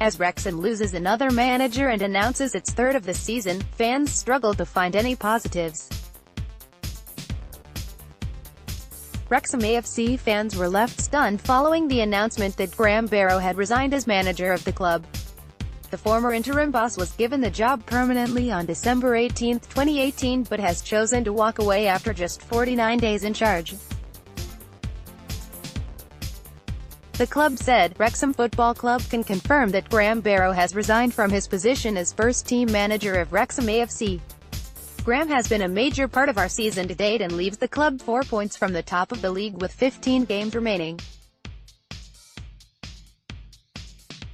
As Wrexham loses another manager and announces its third of the season, fans struggle to find any positives. Wrexham AFC fans were left stunned following the announcement that Graham Barrow had resigned as manager of the club. The former interim boss was given the job permanently on December 18, 2018, but has chosen to walk away after just 49 days in charge. The club said, Wrexham Football Club can confirm that Graham Barrow has resigned from his position as first-team manager of Wrexham AFC. Graham has been a major part of our season to date and leaves the club 4 points from the top of the league with 15 games remaining.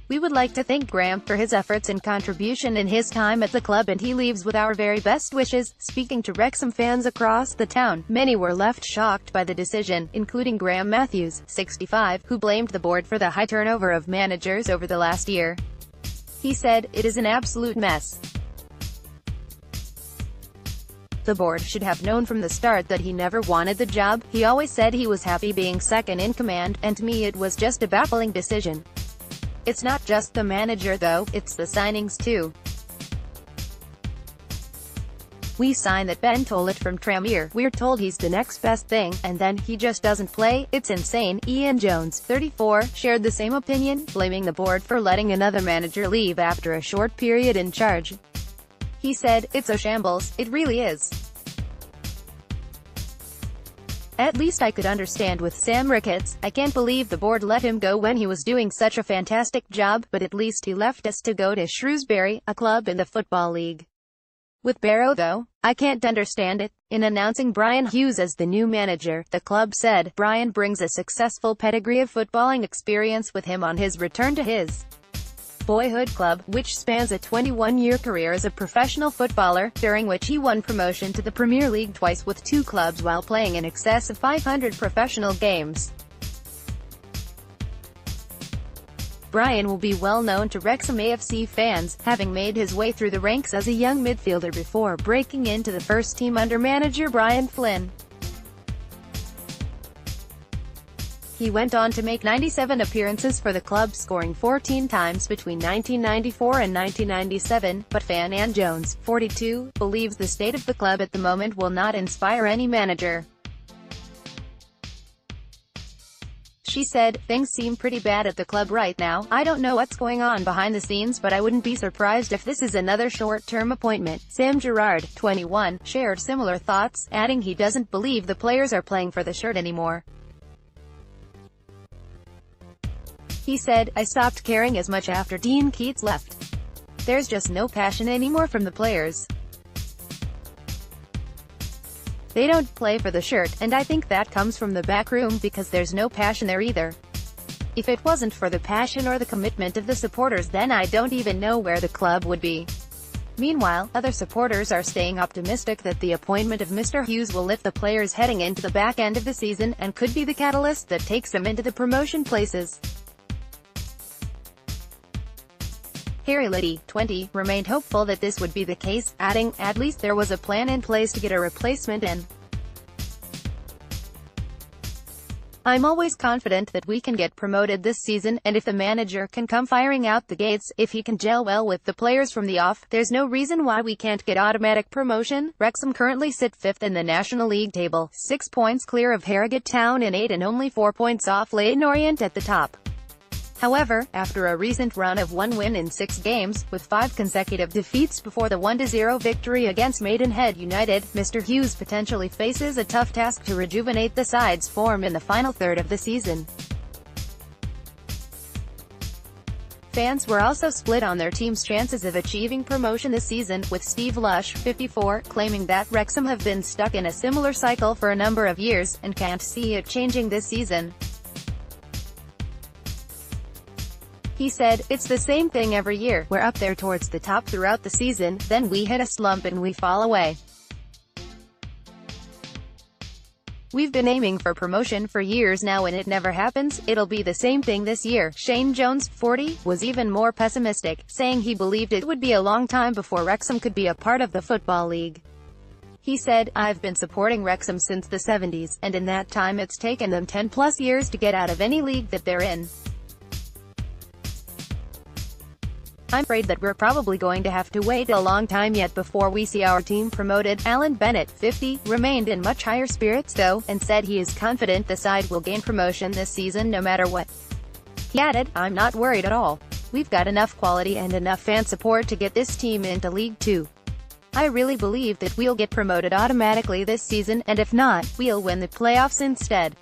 We would like to thank Graham for his efforts and contribution in his time at the club, and he leaves with our very best wishes. Speaking to Wrexham fans across the town, many were left shocked by the decision, including Graham Matthews, 65, who blamed the board for the high turnover of managers over the last year. He said, "It is an absolute mess. The board should have known from the start that he never wanted the job. He always said he was happy being second in command, and to me it was just a baffling decision. It's not just the manager though, it's the signings too. We signed that Ben Tollett from Tranmere. We're told he's the next best thing, and then he just doesn't play. It's insane." Ian Jones, 34, shared the same opinion, blaming the board for letting another manager leave after a short period in charge. He said, "It's a shambles, it really is. At least I could understand with Sam Ricketts. I can't believe the board let him go when he was doing such a fantastic job, but at least he left us to go to Shrewsbury, a club in the Football League. With Barrow though, I can't understand it." In announcing Brian Hughes as the new manager, the club said, Brian brings a successful pedigree of footballing experience with him on his return to his boyhood club, which spans a 21-year career as a professional footballer, during which he won promotion to the Premier League twice with 2 clubs while playing in excess of 500 professional games. Brian will be well known to Wrexham AFC fans, having made his way through the ranks as a young midfielder before breaking into the first team under manager Brian Flynn. He went on to make 97 appearances for the club, scoring 14 times between 1994 and 1997, but fan Ann Jones, 42, believes the state of the club at the moment will not inspire any manager. She said, "Things seem pretty bad at the club right now. I don't know what's going on behind the scenes, but I wouldn't be surprised if this is another short-term appointment." Sam Gerrard, 21, shared similar thoughts, adding he doesn't believe the players are playing for the shirt anymore. He said, "I stopped caring as much after Dean Keats left. There's just no passion anymore from the players. They don't play for the shirt, and I think that comes from the back room because there's no passion there either. If it wasn't for the passion or the commitment of the supporters, then I don't even know where the club would be." Meanwhile, other supporters are staying optimistic that the appointment of Mr. Hughes will lift the players heading into the back end of the season, and could be the catalyst that takes them into the promotion places. Harry Liddy, 20, remained hopeful that this would be the case, adding, "At least there was a plan in place to get a replacement in. I'm always confident that we can get promoted this season, and if the manager can come firing out the gates, if he can gel well with the players from the off, there's no reason why we can't get automatic promotion." Wrexham currently sit 5th in the National League table, 6 points clear of Harrogate Town in 8th and only 4 points off Leyton Orient at the top. However, after a recent run of 1 win in 6 games, with 5 consecutive defeats before the 1-0 victory against Maidenhead United, Mr. Hughes potentially faces a tough task to rejuvenate the side's form in the final third of the season. Fans were also split on their team's chances of achieving promotion this season, with Steve Lush, 54, claiming that Wrexham have been stuck in a similar cycle for a number of years, and can't see it changing this season. He said, "It's the same thing every year. We're up there towards the top throughout the season, then we hit a slump and we fall away. We've been aiming for promotion for years now and it never happens. It'll be the same thing this year." Shane Jones, 40, was even more pessimistic, saying he believed it would be a long time before Wrexham could be a part of the Football League. He said, "I've been supporting Wrexham since the 70s, and in that time it's taken them 10+ years to get out of any league that they're in. I'm afraid that we're probably going to have to wait a long time yet before we see our team promoted. Alan Bennett, 50, remained in much higher spirits though, and said he is confident the side will gain promotion this season no matter what. He added, "I'm not worried at all. We've got enough quality and enough fan support to get this team into League Two. I really believe that we'll get promoted automatically this season, and if not, we'll win the playoffs instead."